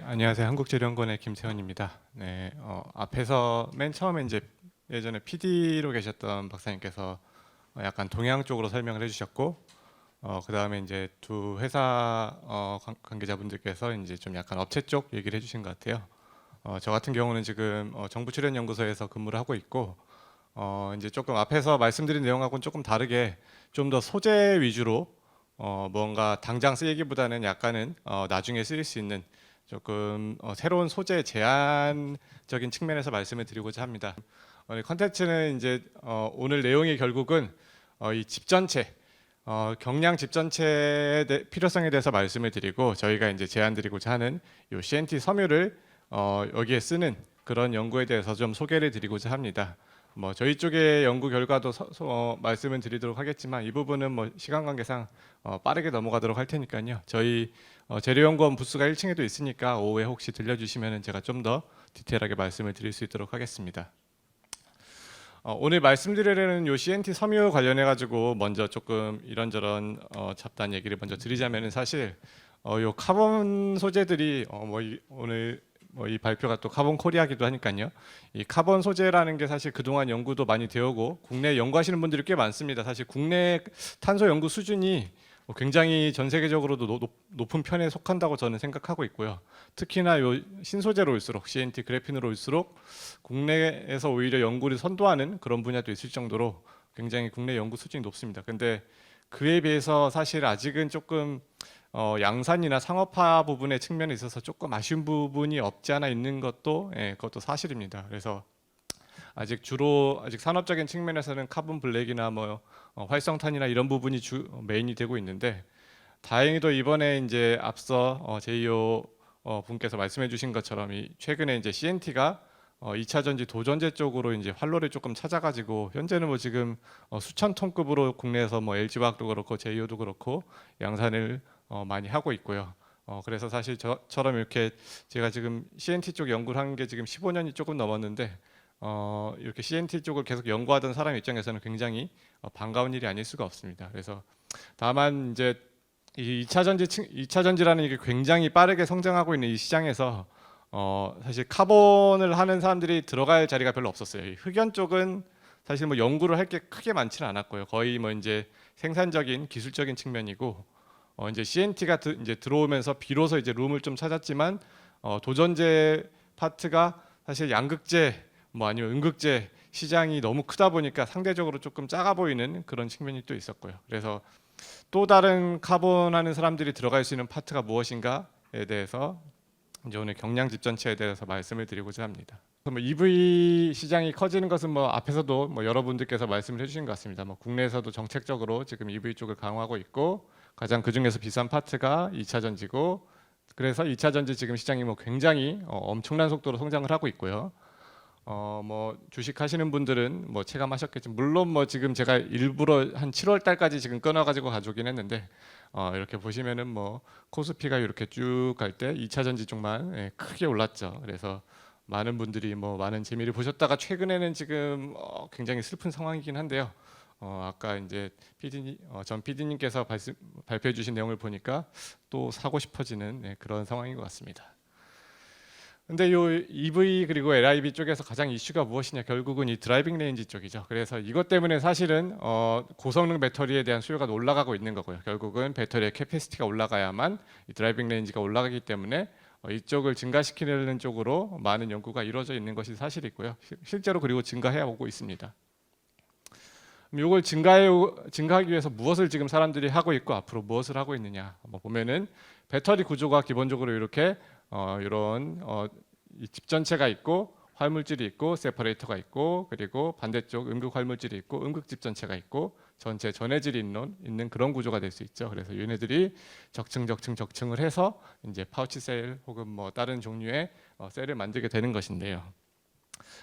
안녕하세요. 한국재료연구원의 김세원입니다. 네, 앞에서 맨 처음에 이제 예전에 PD로 계셨던 박사님께서 약간 동향 쪽으로 설명을 해주셨고, 그 다음에 이제 두 회사 관계자분들께서 이제 좀 약간 업체 쪽 얘기를 해주신 것 같아요. 저 같은 경우는 지금 정부출연연구소에서 근무를 하고 있고, 이제 조금 앞에서 말씀드린 내용하고는 조금 다르게 좀 더 소재 위주로 뭔가 당장 쓰이기보다는 약간은 나중에 쓰일 수 있는 조금 새로운 소재 제한적인 측면에서 말씀을 드리고자 합니다. 이 컨텐츠는 이제 오늘 내용이 결국은 이 집 전체 경량 집 전체의 필요성에 대해서 말씀을 드리고 저희가 이제 제안 드리고자 하는 이 CNT 섬유를 여기에 쓰는 그런 연구에 대해서 좀 소개를 드리고자 합니다. 뭐 저희 쪽의 연구 결과도 말씀을 드리도록 하겠지만 이 부분은 뭐 시간 관계상 빠르게 넘어가도록 할 테니까요. 저희 재료연구원 부스가 1층에도 있으니까 오후에 혹시 들려주시면 제가 좀 더 디테일하게 말씀을 드릴 수 있도록 하겠습니다. 오늘 말씀드리려는 요 CNT 섬유 관련해 가지고 먼저 조금 이런저런 잡다한 얘기를 먼저 드리자면은 사실 요 카본 소재들이 오늘 이 발표가 또 카본 코리아기도 하니까요. 이 카본 소재라는 게 사실 그동안 연구도 많이 되었고 국내 연구하시는 분들이 꽤 많습니다. 사실 국내 탄소 연구 수준이 굉장히 전 세계적으로도 높은 편에 속한다고 저는 생각하고 있고요. 특히나 요 신소재로 올수록 CNT 그래핀으로 올수록 국내에서 오히려 연구를 선도하는 그런 분야도 있을 정도로 굉장히 국내 연구 수준이 높습니다. 근데 그에 비해서 사실 아직은 조금 양산이나 상업화 부분의 측면에 있어서 조금 아쉬운 부분이 없지 않아 있는 것도 그것도 사실입니다. 그래서 아직 산업적인 측면에서는 카본 블랙이나 활성탄이나 이런 부분이 메인이 되고 있는데 다행히도 이번에 이제 앞서 제이오 분께서 말씀해주신 것처럼 최근에 이제 CNT가 2차 전지 도전제 쪽으로 이제 활로를 조금 찾아가지고 현재는 뭐 지금 수천 톤급으로 국내에서 뭐 LG화학도 그렇고 제이오도 그렇고 양산을 많이 하고 있고요. 그래서 사실 저처럼 이렇게 제가 지금 CNT 쪽 연구를 한 게 지금 15년이 조금 넘었는데 이렇게 CNT 쪽을 계속 연구하던 사람 입장에서는 굉장히 반가운 일이 아닐 수가 없습니다. 그래서 다만 이제 이 2차 전지라는 이게 굉장히 빠르게 성장하고 있는 이 시장에서 사실 카본을 하는 사람들이 들어갈 자리가 별로 없었어요. 이 흑연 쪽은 사실 뭐 연구를 할 게 크게 많지는 않았고요. 거의 뭐 이제 생산적인 기술적인 측면이고 이제 CNT가 이제 들어오면서 비로소 이제 룸을 좀 찾았지만 도전제 파트가 사실 양극재 뭐 아니면 음극재 시장이 너무 크다 보니까 상대적으로 조금 작아 보이는 그런 측면이 또 있었고요. 그래서 또 다른 카본 하는 사람들이 들어갈 수 있는 파트가 무엇인가에 대해서 이제 오늘 경량 집전체에 대해서 말씀을 드리고자 합니다. 뭐 EV 시장이 커지는 것은 뭐 앞에서도 뭐 여러분들께서 말씀을 해주신 것 같습니다. 뭐 국내에서도 정책적으로 지금 EV 쪽을 강화하고 있고 가장 그 중에서 비싼 파트가 2차 전지고 그래서 2차 전지 지금 시장이 뭐 굉장히 엄청난 속도로 성장을 하고 있고요. 뭐 주식 하시는 분들은 뭐 체감하셨겠지만 물론 뭐 지금 제가 일부러 한 7월 달까지 지금 끊어가지고 가져오긴 했는데 이렇게 보시면은 뭐 코스피가 이렇게 쭉 갈 때 2차 전지 쪽만 크게 올랐죠. 그래서 많은 분들이 뭐 많은 재미를 보셨다가 최근에는 지금 굉장히 슬픈 상황이긴 한데요. 아까 이제 전 PD님께서 발표해 주신 내용을 보니까 또 사고 싶어지는 그런 상황인 것 같습니다. 근데 요 EV 그리고 LIB 쪽에서 가장 이슈가 무엇이냐 결국은 이 드라이빙 레인지 쪽이죠. 그래서 이것 때문에 사실은 고성능 배터리에 대한 수요가 올라가고 있는 거고요. 결국은 배터리의 캐패시티가 올라가야만 이 드라이빙 레인지가 올라가기 때문에 이쪽을 증가시키는 쪽으로 많은 연구가 이루어져 있는 것이 사실이고요. 실제로 그리고 증가해 오고 있습니다. 이걸 증가하기 위해서 무엇을 지금 사람들이 하고 있고 앞으로 무엇을 하고 있느냐 보면은 배터리 구조가 기본적으로 이렇게 이런 이 집 전체가 있고 활물질이 있고 세퍼레이터가 있고 그리고 반대쪽 음극 활물질이 있고 음극 집 전체가 있고 전체 전해질이 있는 그런 구조가 될 수 있죠. 그래서 얘네들이 적층을 해서 이제 파우치 셀 혹은 뭐 다른 종류의 셀을 만들게 되는 것인데요.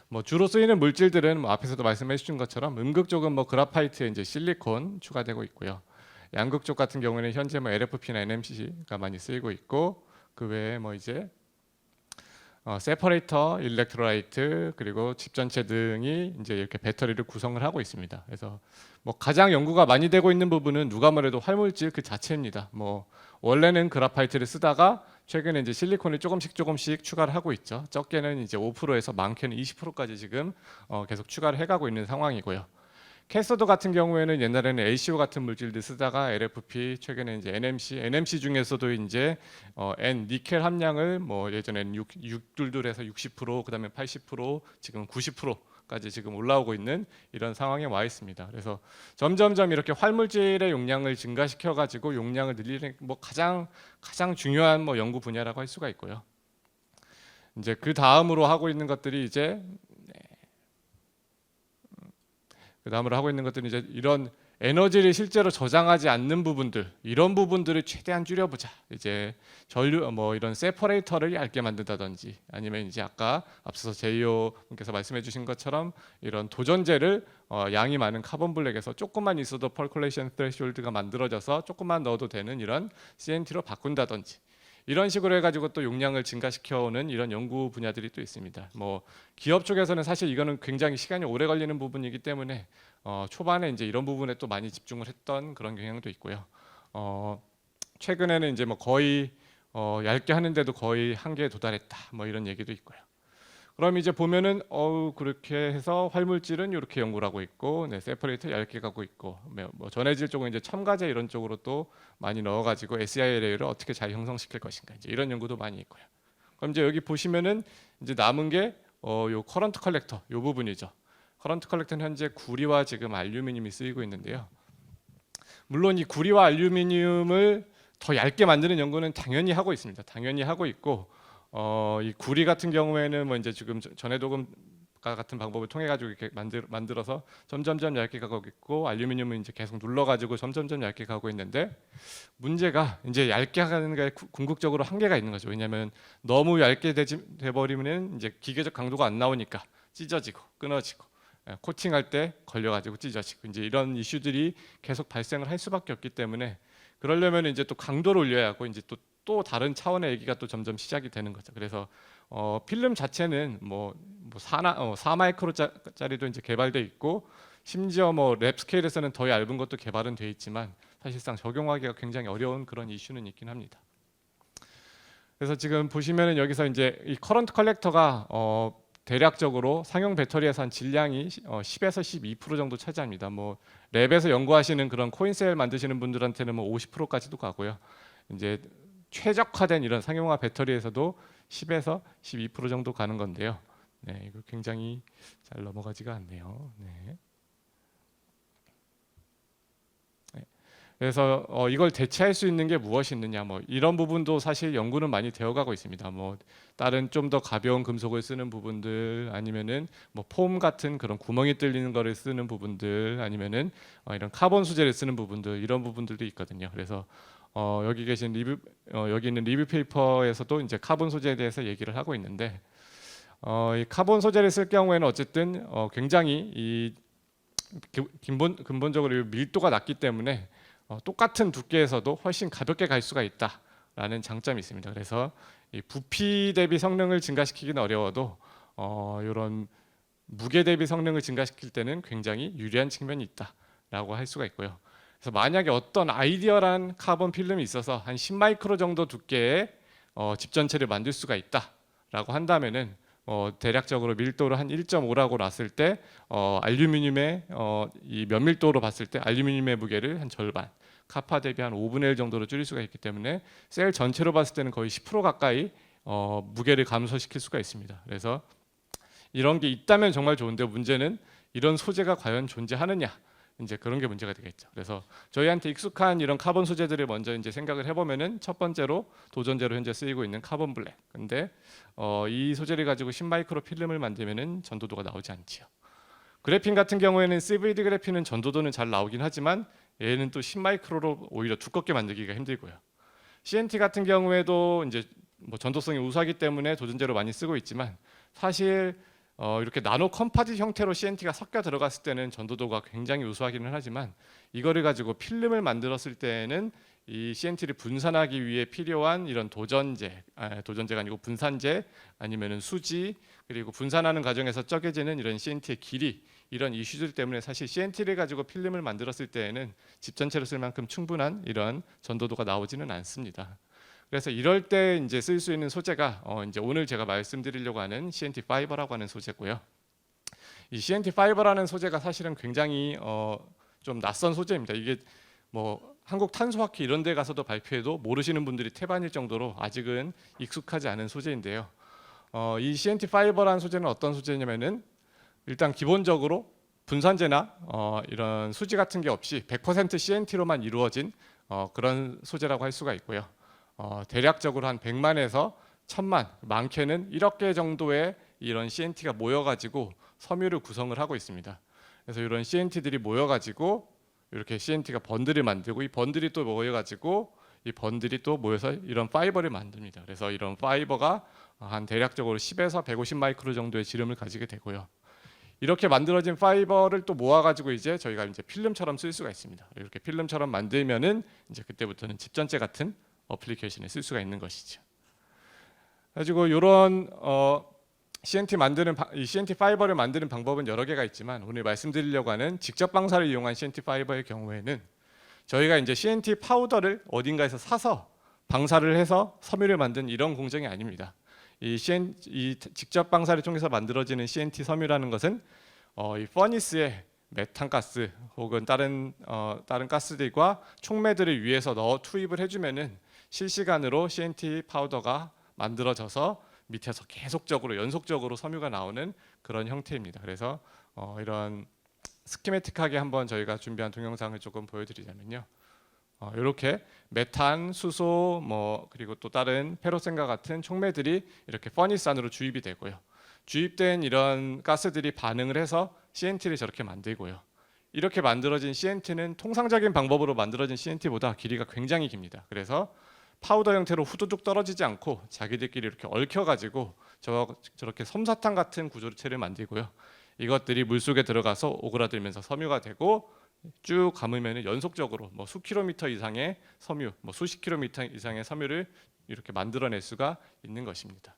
뭐 주로 쓰이는 물질들은 뭐 앞에서도 말씀해 주신 것처럼 음극 쪽은 뭐 그라파이트에 이제 실리콘 추가되고 있고요. 양극 쪽 같은 경우에는 현재 뭐 LFP나 NMC가 많이 쓰이고 있고 그 외에 뭐 이제 세퍼레이터, 일렉트로라이트 그리고 집 전체 등이 이제 이렇게 배터리를 구성을 하고 있습니다. 그래서 뭐 가장 연구가 많이 되고 있는 부분은 누가 뭐래도 활물질 그 자체입니다. 뭐 원래는 그라파이트를 쓰다가 최근에 이제 실리콘을 조금씩 추가를 하고 있죠. 적게는 이제 5%에서 많게는 20%까지 지금 계속 추가를 해가고 있는 상황이고요. 캐서드 같은 경우에는 옛날에는 ACO 같은 물질들 쓰다가 LFP, 최근에 이제 NMC 중에서도 이제 N 니켈 함량을 뭐 예전에는 6둘둘해서 60%, 그다음에 80%, 지금 90%까지 지금 올라오고 있는 이런 상황에 와 있습니다. 그래서 점점점 이렇게 활물질의 용량을 증가시켜 가지고 용량을 늘리는 뭐 가장 중요한 뭐 연구 분야라고 할 수가 있고요. 이제 그 다음으로 하고 있는 것들이 이제 그다음으로 하고 있는 것들은 이제 이런 에너지를 실제로 저장하지 않는 부분들, 이런 부분들을 최대한 줄여보자. 이제 전류 뭐 이런 세퍼레이터를 얇게 만든다든지, 아니면 이제 아까 앞서서 제이오 분께서 말씀해주신 것처럼 이런 도전제를 양이 많은 카본 블랙에서 조금만 있어도 펄쿨레이션 트레시홀드가 만들어져서 조금만 넣어도 되는 이런 CNT로 바꾼다든지. 이런 식으로 해가지고 또 용량을 증가시켜오는 이런 연구 분야들이 또 있습니다. 뭐 기업 쪽에서는 사실 이거는 굉장히 시간이 오래 걸리는 부분이기 때문에 초반에 이제 이런 부분에 또 많이 집중을 했던 그런 경향도 있고요. 최근에는 이제 뭐 거의 얇게 하는데도 거의 한계에 도달했다. 뭐 이런 얘기도 있고요. 그럼 이제 보면은 그렇게 해서 활물질은 이렇게 연구를 하고 있고, 네, 세퍼레이터 얇게 가고 있고, 뭐 전해질 쪽은 이제 첨가제 이런 쪽으로 또 많이 넣어가지고 SILA를 어떻게 잘 형성시킬 것인가, 이제 이런 연구도 많이 있고요. 그럼 이제 여기 보시면은 이제 남은 게 요 커런트 컬렉터 요 부분이죠. 커런트 컬렉터는 현재 구리와 지금 알루미늄이 쓰이고 있는데요. 물론 이 구리와 알루미늄을 더 얇게 만드는 연구는 당연히 하고 있습니다. 당연히 하고 있고. 이 구리 같은 경우에는 뭐 이제 지금 전해도금과 같은 방법을 통해 가지고 이렇게 만들어서 점점점 얇게 가고 있고, 알루미늄은 이제 계속 눌러 가지고 점점점 얇게 가고 있는데, 문제가 이제 얇게 하는 게 궁극적으로 한계가 있는 거죠. 왜냐하면 너무 얇게 돼 버리면 이제 기계적 강도가 안 나오니까 찢어지고 끊어지고, 코팅할 때 걸려 가지고 찢어지고, 이제 이런 이슈들이 계속 발생을 할 수밖에 없기 때문에, 그러려면 이제 또 강도를 올려야 하고, 이제 또 다른 차원의 얘기가 또 점점 시작이 되는 거죠. 그래서 필름 자체는 뭐 4마이크로짜리도 이제 개발돼 있고, 심지어 뭐 랩 스케일에서는 더 얇은 것도 개발은 돼 있지만 사실상 적용하기가 굉장히 어려운 그런 이슈는 있긴 합니다. 그래서 지금 보시면은 여기서 이제 이 커런트 컬렉터가 대략적으로 상용 배터리에서 한 질량이 10에서 12% 정도 차지합니다. 뭐 랩에서 연구하시는 그런 코인셀 만드시는 분들한테는 뭐 50%까지도 가고요. 이제 최적화된 이런 상용화 배터리에서도 10에서 12% 정도 가는 건데요. 네, 이거 굉장히 잘 넘어가지가 않네요. 네. 그래서 이걸 대체할 수 있는 게 무엇이 있느냐, 뭐 이런 부분도 사실 연구는 많이 되어가고 있습니다. 뭐 다른 좀 더 가벼운 금속을 쓰는 부분들, 아니면은 뭐 폼 같은 그런 구멍이 뚫리는 거를 쓰는 부분들, 아니면은 이런 카본 소재를 쓰는 부분들, 이런 부분들도 있거든요. 그래서 여기 계신 여기 있는 리뷰 페이퍼에서도 이제 카본 소재에 대해서 얘기를 하고 있는데, 이 카본 소재를 쓸 경우에는 어쨌든 굉장히 이 근본적으로 밀도가 낮기 때문에 똑같은 두께에서도 훨씬 가볍게 갈 수가 있다라는 장점이 있습니다. 그래서 이 부피 대비 성능을 증가시키기는 어려워도 이런 무게 대비 성능을 증가시킬 때는 굉장히 유리한 측면이 있다라고 할 수가 있고요. 그래서 만약에 어떤 아이디어란 카본 필름이 있어서 한 10마이크로 정도 두께의 집 전체를 만들 수가 있다라고 한다면은 대략적으로 밀도를 한 1.5라고 놨을 때 알루미늄의 이 면밀도로 봤을 때 알루미늄의 무게를 한 절반, 카파 대비 한 5분의 1 정도로 줄일 수가 있기 때문에 셀 전체로 봤을 때는 거의 10% 가까이 무게를 감소시킬 수가 있습니다. 그래서 이런 게 있다면 정말 좋은데, 문제는 이런 소재가 과연 존재하느냐, 이제 그런 게 문제가 되겠죠. 그래서 저희한테 익숙한 이런 카본 소재들을 먼저 이제 생각을 해보면은, 첫 번째로 도전제로 현재 쓰이고 있는 카본 블랙. 근데 이 소재를 가지고 10마이크로 필름을 만들면은 전도도가 나오지 않지요. 그래핀 같은 경우에는 CVD 그래핀은 전도도는 잘 나오긴 하지만 얘는 또 10마이크로로 오히려 두껍게 만들기가 힘들고요. CNT 같은 경우에도 이제 뭐 전도성이 우수하기 때문에 도전제로 많이 쓰고 있지만, 사실 이렇게 나노 컴파짓 형태로 CNT가 섞여 들어갔을 때는 전도도가 굉장히 우수하기는 하지만, 이거를 가지고 필름을 만들었을 때는 이 CNT를 분산하기 위해 필요한 이런 도전제가 아니고 분산제, 아니면은 수지, 그리고 분산하는 과정에서 쪼개지는 이런 CNT의 길이, 이런 이슈들 때문에 사실 CNT를 가지고 필름을 만들었을 때에는 집 전체로 쓸 만큼 충분한 이런 전도도가 나오지는 않습니다. 그래서 이럴 때 이제 쓸 수 있는 소재가 이제 오늘 제가 말씀드리려고 하는 CNT 파이버라고 하는 소재고요. 이 CNT 파이버라는 소재가 사실은 굉장히 좀 낯선 소재입니다. 이게 뭐 한국 탄소학회 이런 데 가서도 발표해도 모르시는 분들이 태반일 정도로 아직은 익숙하지 않은 소재인데요. 이 CNT 파이버라는 소재는 어떤 소재냐면은 일단 기본적으로 분산재나 이런 수지 같은 게 없이 100% CNT로만 이루어진 그런 소재라고 할 수가 있고요. 대략적으로 한 100만에서 1000만, 많게는 1억 개 정도의 이런 CNT가 모여가지고 섬유를 구성을 하고 있습니다. 그래서 이런 CNT들이 모여가지고 이렇게 CNT가 번들을 만들고 이 번들이 또 모여가지고 이 번들이 또 모여서 이런 파이버를 만듭니다. 그래서 이런 파이버가 한 대략적으로 10에서 150 마이크로 정도의 지름을 가지게 되고요. 이렇게 만들어진 파이버를 또 모아가지고 이제 저희가 이제 필름처럼 쓸 수가 있습니다. 이렇게 필름처럼 만들면은 이제 그때부터는 집 전체 같은 어플리케이션에 쓸 수가 있는 것이죠. 가지고 이런 CNT 파이버를 만드는 방법은 여러 개가 있지만 오늘 말씀드리려고 하는 직접 방사를 이용한 CNT 파이버의 경우에는 저희가 이제 CNT 파우더를 어딘가에서 사서 방사를 해서 섬유를 만든 이런 공정이 아닙니다. 이 직접 방사를 통해서 만들어지는 CNT 섬유라는 것은 이 퍼니스에 메탄가스 혹은 다른 가스들과 촉매들을 위에서 넣어 투입을 해주면은 실시간으로 CNT 파우더가 만들어져서 밑에서 계속적으로 연속적으로 섬유가 나오는 그런 형태입니다. 그래서 이런 스키매틱하게 한번 저희가 준비한 동영상을 조금 보여드리자면요. 이렇게 메탄, 수소, 그리고 또 다른 페로센과 같은 촉매들이 이렇게 퍼니스 안으로 주입이 되고요. 주입된 이런 가스들이 반응을 해서 CNT를 저렇게 만들고요. 이렇게 만들어진 CNT는 통상적인 방법으로 만들어진 CNT보다 길이가 굉장히 깁니다. 그래서 파우더 형태로 후두둑 떨어지지 않고 자기들끼리 이렇게 얽혀가지고 저렇게 솜사탕 같은 구조체를 만들고요. 이것들이 물속에 들어가서 오그라들면서 섬유가 되고 쭉 감으면 연속적으로 수 킬로미터 이상의 섬유, 수십 킬로미터 이상의 섬유를 이렇게 만들어낼 수가 있는 것입니다.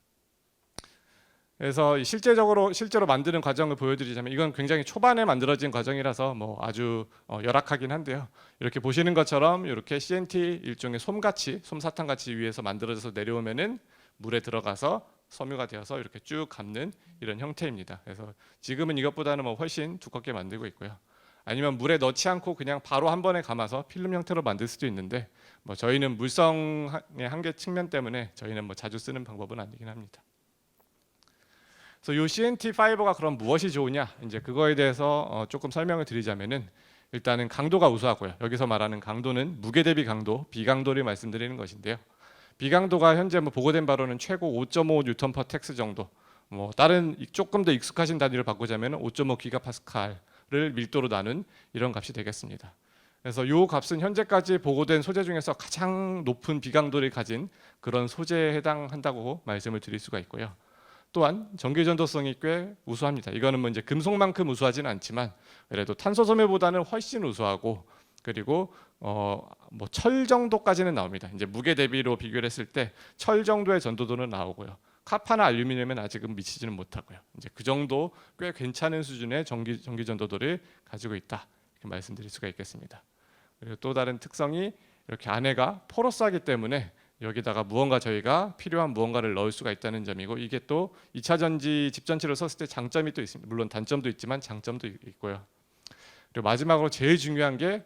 그래서 실제로 만드는 과정을 보여드리자면 이건 굉장히 초반에 만들어진 과정이라서 아주 열악하긴 한데요. 이렇게 보시는 것처럼 이렇게 CNT 일종의 솜사탕같이 위에서 만들어져서 내려오면은 물에 들어가서 섬유가 되어서 이렇게 쭉 감는 이런 형태입니다. 그래서 지금은 이것보다는 훨씬 두껍게 만들고 있고요. 아니면 물에 넣지 않고 그냥 바로 한 번에 감아서 필름 형태로 만들 수도 있는데 저희는 물성의 한계 측면 때문에 저희는 자주 쓰는 방법은 아니긴 합니다. 그래서 이 CNT 파이버가 그럼 무엇이 좋으냐? 이제 그거에 대해서 조금 설명을 드리자면은 일단은 강도가 우수하고요. 여기서 말하는 강도는 무게 대비 강도, 비강도를 말씀드리는 것인데요. 비강도가 현재 보고된 바로는 최고 5.5 뉴턴 퍼 텍스 정도. 다른 조금 더 익숙하신 단위를 바꾸자면 5.5 기가파스칼을 밀도로 나눈 이런 값이 되겠습니다. 그래서 이 값은 현재까지 보고된 소재 중에서 가장 높은 비강도를 가진 그런 소재에 해당한다고 말씀을 드릴 수가 있고요. 또한 전기 전도성이 꽤 우수합니다. 이거는 이제 금속만큼 우수하지는 않지만 그래도 탄소 섬유보다는 훨씬 우수하고 그리고 철 정도까지는 나옵니다. 이제 무게 대비로 비교를 했을 때 철 정도의 전도도는 나오고요. 카파나 알루미늄은 아직은 미치지는 못하고요. 이제 그 정도 꽤 괜찮은 수준의 전기 전도도를 가지고 있다 이렇게 말씀드릴 수가 있겠습니다. 그리고 또 다른 특성이 이렇게 안에가 포러스하기 때문에 여기다가 저희가 필요한 무언가를 넣을 수가 있다는 점이고 이게 또 2차 전지 집 전체로 썼을 때 장점이 또 있습니다. 물론 단점도 있지만 장점도 있고요. 그리고 마지막으로 제일 중요한 게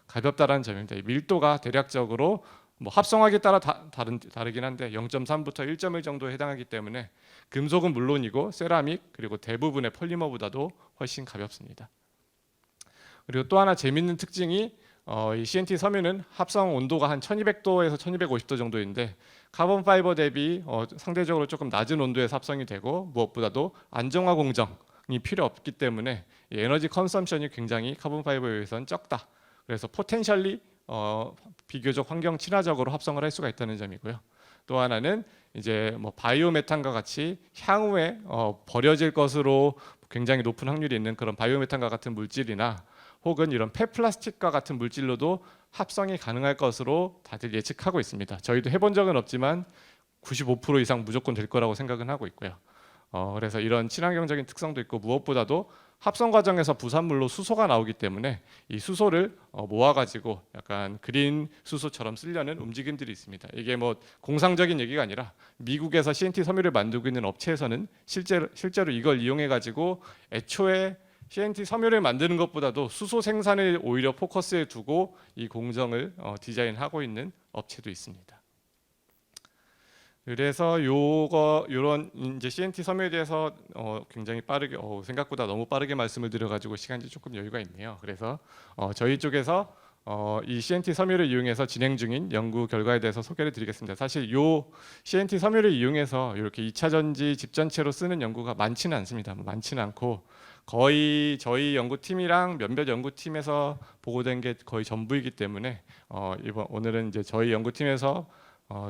가볍다라는 점입니다. 이 밀도가 대략적으로 합성하기에 따라 다르긴 한데 0.3부터 1.1 정도에 해당하기 때문에 금속은 물론이고 세라믹 그리고 대부분의 폴리머보다도 훨씬 가볍습니다. 그리고 또 하나 재밌는 특징이 이 CNT 섬유는 합성 온도가 한 1200도에서 1250도 정도인데 카본 파이버 대비 상대적으로 조금 낮은 온도에서 합성이 되고 무엇보다도 안정화 공정이 필요 없기 때문에 이 에너지 컨섬션이 굉장히 카본 파이버에 비해서는 적다. 그래서 포텐셜리 비교적 환경 친화적으로 합성을 할 수가 있다는 점이고요. 또 하나는 이제 바이오 메탄과 같이 향후에 버려질 것으로 굉장히 높은 확률이 있는 그런 바이오 메탄과 같은 물질이나 혹은 이런 폐플라스틱과 같은 물질로도 합성이 가능할 것으로 다들 예측하고 있습니다. 저희도 해본 적은 없지만 95% 이상 무조건 될 거라고 생각은 하고 있고요. 그래서 이런 친환경적인 특성도 있고 무엇보다도 합성 과정에서 부산물로 수소가 나오기 때문에 이 수소를 모아가지고 약간 그린 수소처럼 쓰려는 움직임들이 있습니다. 이게 뭐 공상적인 얘기가 아니라 미국에서 CNT 섬유를 만들고 있는 업체에서는 실제로 이걸 이용해가지고 애초에 CNT 섬유를 만드는 것보다도 수소 생산을 오히려 포커스에 두고 이 공정을 디자인하고 있는 업체도 있습니다. 그래서 요런 이제 CNT 섬유에 대해서 굉장히 빠르게 생각보다 너무 빠르게 말씀을 드려가지고 시간이 조금 여유가 있네요. 그래서 저희 쪽에서 이 CNT 섬유를 이용해서 진행 중인 연구 결과에 대해서 소개를 드리겠습니다. 사실 요 CNT 섬유를 이용해서 이렇게 2차 전지 집전체로 쓰는 연구가 많지는 않습니다. 많지는 않고 거의 저희 연구팀이랑 몇몇 연구팀에서 보고된 게 거의 전부이기 때문에 오늘은 이제 저희 연구팀에서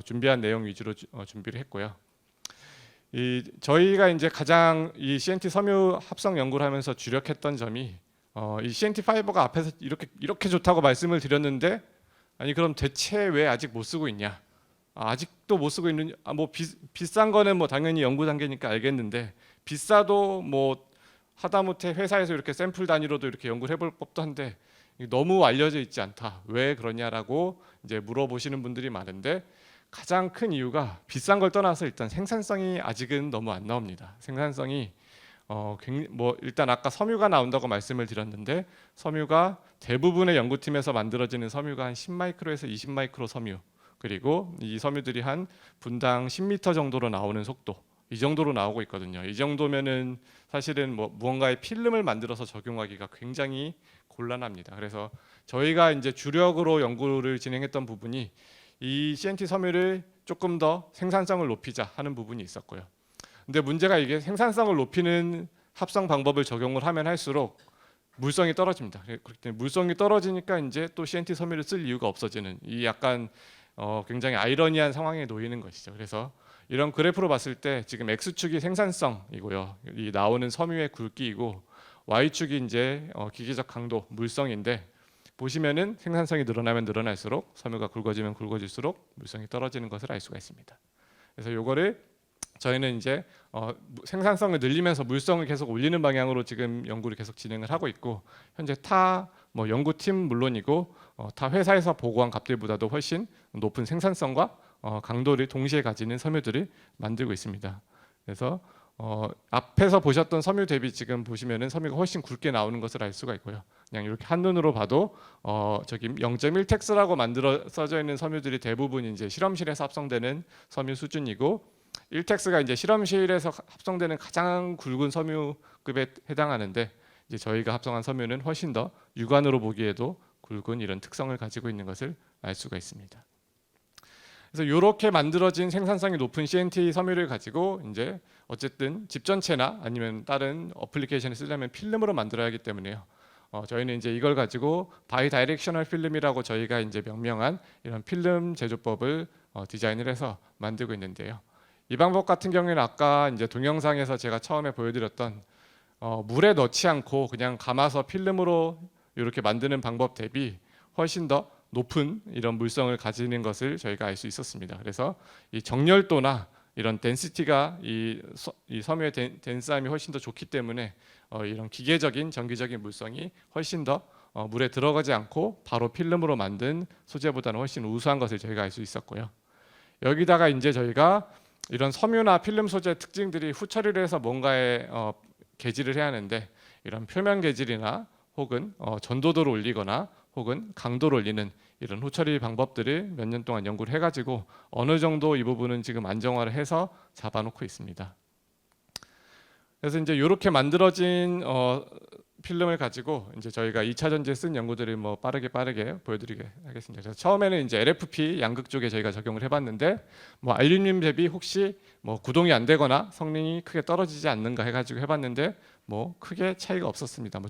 준비한 내용 위주로 준비를 했고요. 저희가 이제 가장 이 CNT 섬유 합성 연구를 하면서 주력했던 점이 이 CNT 파이버가 앞에서 이렇게 좋다고 말씀을 드렸는데 아니 그럼 대체 왜 아직 못 쓰고 있냐? 아직도 못 쓰고 있는 뭐 비싼 거는 뭐 당연히 연구 단계니까 알겠는데 비싸도 뭐 하다못해 회사에서 이렇게 샘플 단위로도 이렇게 연구를 해볼 법도 한데 너무 알려져 있지 않다. 왜 그러냐라고 이제 물어보시는 분들이 많은데 가장 큰 이유가 비싼 걸 떠나서 일단 생산성이 아직은 너무 안 나옵니다. 생산성이 뭐 일단 아까 섬유가 나온다고 말씀을 드렸는데 섬유가 대부분의 연구팀에서 만들어지는 섬유가 한 10마이크로에서 20마이크로 섬유 그리고 이 섬유들이 한 분당 10m 정도로 나오는 속도 이 정도로 나오고 있거든요. 이 정도면은 사실은 뭐 무언가의 필름을 만들어서 적용하기가 굉장히 곤란합니다. 그래서 저희가 이제 주력으로 연구를 진행했던 부분이 이 CNT 섬유를 조금 더 생산성을 높이자 하는 부분이 있었고요. 근데 문제가 이게 생산성을 높이는 합성 방법을 적용을 하면 할수록 물성이 떨어집니다. 그렇기 때문에 물성이 떨어지니까 이제 또 CNT 섬유를 쓸 이유가 없어지는 이 약간 굉장히 아이러니한 상황에 놓이는 것이죠. 그래서 이런 그래프로 봤을 때 지금 X축이 생산성이고요. 이 나오는 섬유의 굵기이고 Y축이 이제 기계적 강도, 물성인데 보시면은 생산성이 늘어나면 늘어날수록 섬유가 굵어지면 굵어질수록 물성이 떨어지는 것을 알 수가 있습니다. 그래서 요거를 저희는 이제 생산성을 늘리면서 물성을 계속 올리는 방향으로 지금 연구를 계속 진행을 하고 있고 현재 타 뭐 연구팀 물론이고 타 회사에서 보고한 값들보다도 훨씬 높은 생산성과 강도를 동시에 가지는 섬유들을 만들고 있습니다. 그래서 앞에서 보셨던 섬유 대비 지금 보시면은 섬유가 훨씬 굵게 나오는 것을 알 수가 있고요. 그냥 이렇게 한눈으로 봐도 저기 0.1텍스라고 만들어 써져 있는 섬유들이 대부분 이제 실험실에서 합성되는 섬유 수준이고 1텍스가 이제 실험실에서 합성되는 가장 굵은 섬유급에 해당하는데 이제 저희가 합성한 섬유는 훨씬 더 육안으로 보기에도 굵은 이런 특성을 가지고 있는 것을 알 수가 있습니다. 그래서 이렇게 만들어진 생산성이 높은 CNT 섬유를 가지고 이제 어쨌든 집전체나 아니면 다른 어플리케이션에 쓰려면 필름으로 만들어야 하기 때문에요. 저희는 이제 이걸 가지고 바이 다이렉셔널 필름이라고 저희가 이제 명명한 이런 필름 제조법을 디자인을 해서 만들고 있는데요. 이 방법 같은 경우에는 아까 이제 동영상에서 제가 처음에 보여드렸던 물에 넣지 않고 그냥 감아서 필름으로 이렇게 만드는 방법 대비 훨씬 더 높은 이런 물성을 가지는 것을 저희가 알 수 있었습니다. 그래서 이 정렬도나 이런 덴시티가 이 섬유의 덴스함이 훨씬 더 좋기 때문에 이런 기계적인 전기적인 물성이 훨씬 더 물에 들어가지 않고 바로 필름으로 만든 소재보다는 훨씬 우수한 것을 저희가 알 수 있었고요. 여기다가 이제 저희가 이런 섬유나 필름 소재 특징들이 후처리를 해서 뭔가에 개질을 해야 하는데 이런 표면 개질이나 혹은 전도도를 올리거나 혹은 강도를 올리는 이런 후처리 방법들을 몇 년 동안 연구를 해가지고 어느 정도 이 부분은 지금 안정화를 해서 잡아놓고 있습니다. 그래서 이제 이렇게 만들어진 필름을 가지고 이제 저희가 2차 전지에 쓴 연구들을 뭐 빠르게 보여드리게 하겠습니다. 그래서 처음에는 이제 LFP 양극 쪽에 저희가 적용을 해봤는데 뭐 알루미늄 대비 혹시 뭐 구동이 안 되거나 성능이 크게 떨어지지 않는가 해가지고 해봤는데 뭐 크게 차이가 없었습니다. 뭐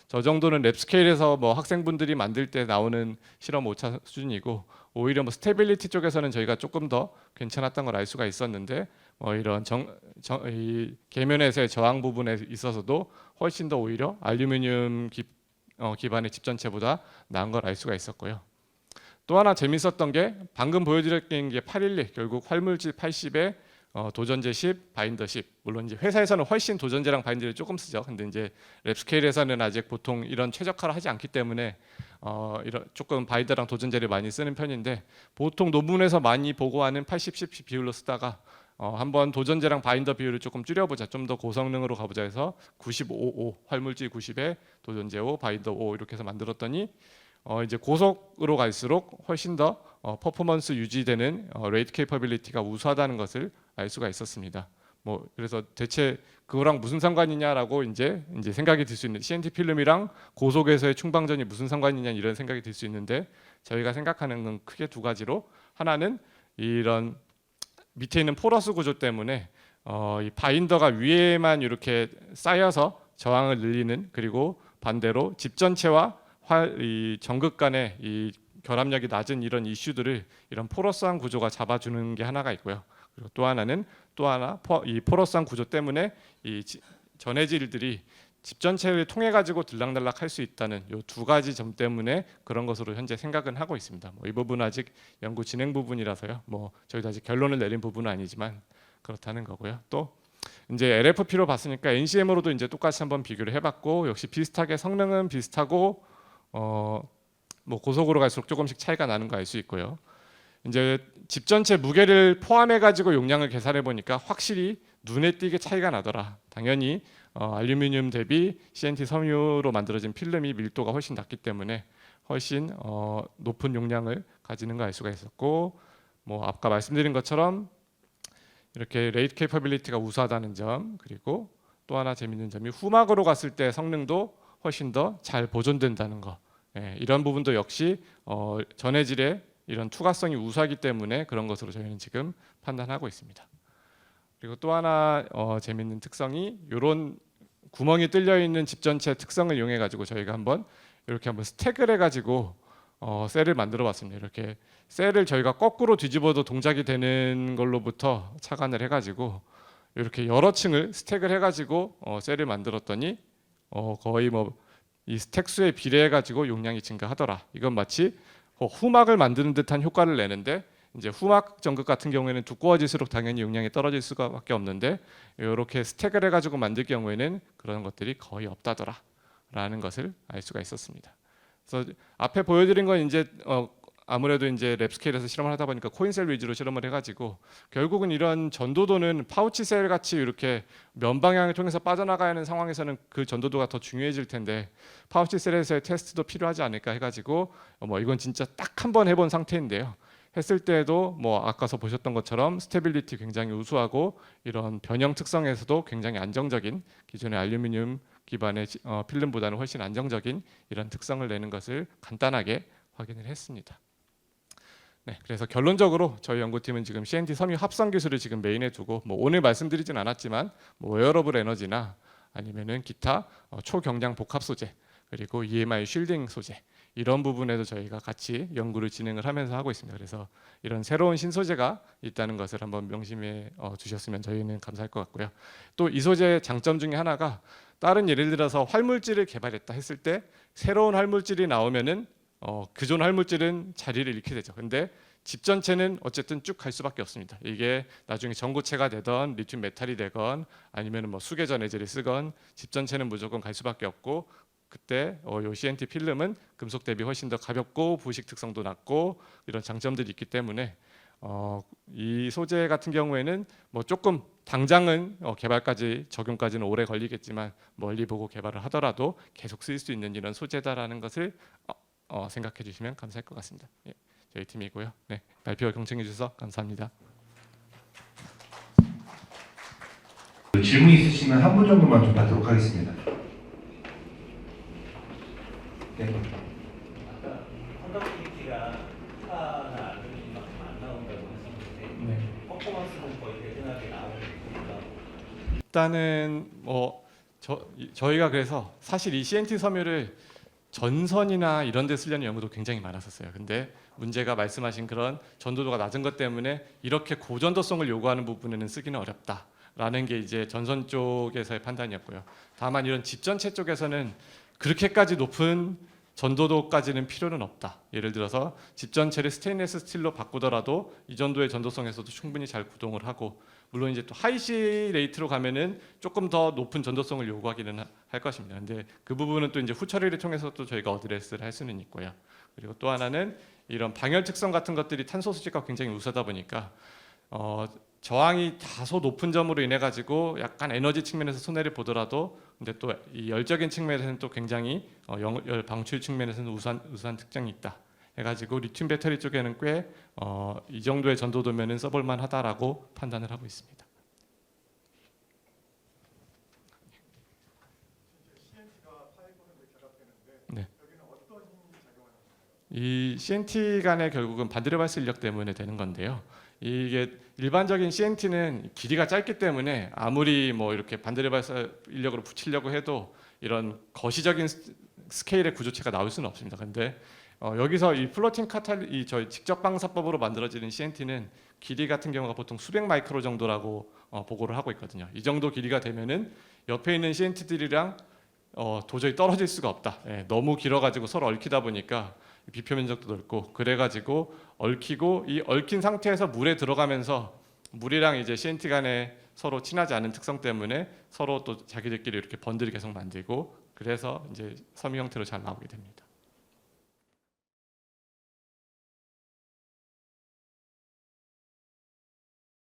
저 정도는 랩 스케일에서 뭐 학생분들이 만들 때 나오는 실험 오차 수준이고 오히려 뭐 스테빌리티 쪽에서는 저희가 조금 더 괜찮았던 걸 알 수가 있었는데 이런 이 계면에서의 저항 부분에 있어서도 훨씬 더 오히려 알루미늄 기반의 집전체보다 나은 걸 알 수가 있었고요. 또 하나 재밌었던 게 방금 보여드렸던 게 812 결국 활물질 80에 도전제 10, 바인더 10. 물론 이제 회사에서는 훨씬 도전제랑 바인더를 조금 쓰죠. 근데 이제 랩스케일에서는 아직 보통 이런 최적화를 하지 않기 때문에 이런 조금 바인더랑 도전제를 많이 쓰는 편인데, 보통 논문에서 많이 보고하는 80, 10 비율로 쓰다가 한번 도전제랑 바인더 비율을 조금 줄여보자, 좀 더 고성능으로 가보자 해서 95, 5 활물질 90에 도전제 5, 바인더 5 이렇게 해서 만들었더니 이제 고속으로 갈수록 훨씬 더 퍼포먼스 유지되는 레이트 케이퍼빌리티가 우수하다는 것을 알 수가 있었습니다. 뭐 그래서 대체 그거랑 무슨 상관이냐라고 이제 생각이 들 수 있는, CNT 필름이랑 고속에서의 충방전이 무슨 상관이냐 이런 생각이 들 수 있는데, 저희가 생각하는 건 크게 두 가지로, 하나는 이런 밑에 있는 포러스 구조 때문에 이 바인더가 위에만 이렇게 쌓여서 저항을 늘리는, 그리고 반대로 집 전체와 이 전극 간의 이 결합력이 낮은 이런 이슈들을 이런 포러스한 구조가 잡아주는 게 하나가 있고요. 그리고 또 하나는 이 포러스한 구조 때문에 이 전해질들이 집 전체를 통해 가지고 들락날락 할 수 있다는 이 두 가지 점 때문에 그런 것으로 현재 생각은 하고 있습니다. 이 부분은 아직 연구 진행 부분이라서요. 저희도 아직 결론을 내린 부분은 아니지만 그렇다는 거고요. 또 이제 LFP로 봤으니까 NCM으로도 이제 똑같이 한번 비교를 해봤고, 역시 비슷하게 성능은 비슷하고 고속으로 갈수록 조금씩 차이가 나는 거 알 수 있고요. 이제 집 전체 무게를 포함해 가지고 용량을 계산해 보니까 확실히 눈에 띄게 차이가 나더라. 당연히 알루미늄 대비 CNT 섬유로 만들어진 필름이 밀도가 훨씬 낮기 때문에 훨씬 높은 용량을 가지는 거 알 수가 있었고, 아까 말씀드린 것처럼 이렇게 레이트 캐퍼빌리티가 우수하다는 점, 그리고 또 하나 재밌는 점이 후막으로 갔을 때 성능도 훨씬 더 잘 보존된다는 거. 이런 부분도 역시 전해질의 이런 투과성이 우수하기 때문에 그런 것으로 저희는 지금 판단하고 있습니다. 그리고 또 하나 재밌는 특성이, 이런 구멍이 뚫려 있는 집 전체 특성을 이용해 가지고 저희가 이렇게 한번 스택을 해 가지고 셀을 만들어 봤습니다. 이렇게 셀을 저희가 거꾸로 뒤집어도 동작이 되는 걸로부터 착안을 해 가지고 이렇게 여러 층을 스택을 해 가지고 셀을 만들었더니 거의 이 스택 수에 비례해 가지고 용량이 증가하더라. 이건 마치 후막을 만드는 듯한 효과를 내는데, 이제 후막 전극 같은 경우에는 두꺼워질수록 당연히 용량이 떨어질 수밖에 없는데, 이렇게 스택을 해가지고 만들 경우에는 그런 것들이 거의 없다더라라는 것을 알 수가 있었습니다. 그래서 앞에 보여드린 건 이제 아무래도 이제 랩스케일에서 실험을 하다 보니까 코인셀 위주로 실험을 해가지고, 결국은 이런 전도도는 파우치 셀 같이 이렇게 면 방향을 통해서 빠져나가야 하는 상황에서는 그 전도도가 더 중요해질 텐데, 파우치 셀에서의 테스트도 필요하지 않을까 해가지고 이건 진짜 딱 한 번 해본 상태인데요. 했을 때에도 아까서 보셨던 것처럼 스테빌리티 굉장히 우수하고, 이런 변형 특성에서도 굉장히 안정적인, 기존의 알루미늄 기반의 필름보다는 훨씬 안정적인 이런 특성을 내는 것을 간단하게 확인을 했습니다. 네, 그래서 결론적으로 저희 연구팀은 지금 CNT 섬유 합성 기술을 지금 메인에 두고, 오늘 말씀드리진 않았지만 웨어러블 에너지나 아니면은 기타 초경량 복합 소재, 그리고 EMI 쉴딩 소재, 이런 부분에도 저희가 같이 연구를 진행을 하면서 하고 있습니다. 그래서 이런 새로운 신소재가 있다는 것을 한번 명심해 주셨으면 저희는 감사할 것 같고요. 또 이 소재의 장점 중에 하나가, 다른 예를 들어서 활물질을 개발했다 했을 때 새로운 활물질이 나오면은 기존 활물질은 자리를 잃게 되죠. 근데 집 전체는 어쨌든 쭉 갈 수밖에 없습니다. 이게 나중에 전고체가 되던 리튬 메탈이 되건 아니면 수계 전해질을 쓰건 집 전체는 무조건 갈 수밖에 없고, 그때 요 CNT 필름은 금속 대비 훨씬 더 가볍고 부식 특성도 낮고 이런 장점들이 있기 때문에 이 소재 같은 경우에는 조금 당장은 개발까지 적용까지는 오래 걸리겠지만, 멀리 보고 개발을 하더라도 계속 쓸 수 있는 이런 소재다라는 것을 생각해 주시면 감사할 것 같습니다. 예, 저희 팀이고요. 네, 발표 경청해 주셔서 감사합니다. 질문 있으시면 한 분 정도만 좀 받도록 하겠습니다. 네. 아까 컨덕티비티가 타나 알루미늄만큼 안 나온다고 했었는데, 퍼포먼스는 거의 대등하게 나오는 겁니다. 일단은 저희가 그래서 사실 이 CNT 섬유를 전선이나 이런 데 쓰려는 연구도 굉장히 많았었어요. 근데 문제가 말씀하신 그런 전도도가 낮은 것 때문에 이렇게 고전도성을 요구하는 부분에는 쓰기는 어렵다라는 게 이제 전선 쪽에서의 판단이었고요. 다만 이런 집 전체 쪽에서는 그렇게까지 높은 전도도까지는 필요는 없다. 예를 들어서 집 전체를 스테인리스 스틸로 바꾸더라도 이 정도의 전도성에서도 충분히 잘 구동을 하고, 물론 이제 또 하이시 레이트로 가면은 조금 더 높은 전도성을 요구하기는 할 것입니다. 근데 그 부분은 또 이제 후처리를 통해서 또 저희가 어드레스를 할 수는 있고요. 그리고 또 하나는 이런 방열 특성 같은 것들이 탄소 수치가 굉장히 우수하다 보니까 저항이 다소 높은 점으로 인해 가지고 약간 에너지 측면에서 손해를 보더라도, 근데 또 이 열적인 측면에서는 또 굉장히 열 방출 측면에서는 우수한 특징이 있다 해가지고 리튬 배터리 쪽에는 꽤 이 정도의 전도도면은 써볼만 하다라고 판단을 하고 있습니다. 네. 이 CNT 간의 결국은 반대로 발수 인력 때문에 되는 건데요. 이게 일반적인 CNT는 길이가 짧기 때문에 아무리 뭐 이렇게 반대로 발사 인력으로 붙이려고 해도 이런 거시적인 스케일의 구조체가 나올 수는 없습니다. 근데 여기서 이 플로팅 저희 직접 방사법으로 만들어지는 CNT는 길이 같은 경우가 보통 수백 마이크로 정도라고 보고를 하고 있거든요. 이 정도 길이가 되면은 옆에 있는 CNT들이랑 도저히 떨어질 수가 없다. 너무 길어가지고 서로 얽히다 보니까 비표 면적도 넓고, 그래가지고 얽히고, 이 얽힌 상태에서 물에 들어가면서 물이랑 이제 CNT 간에 서로 친하지 않은 특성 때문에 서로 또 자기들끼리 이렇게 번들이 계속 만들고, 그래서 이제 섬유 형태로 잘 나오게 됩니다.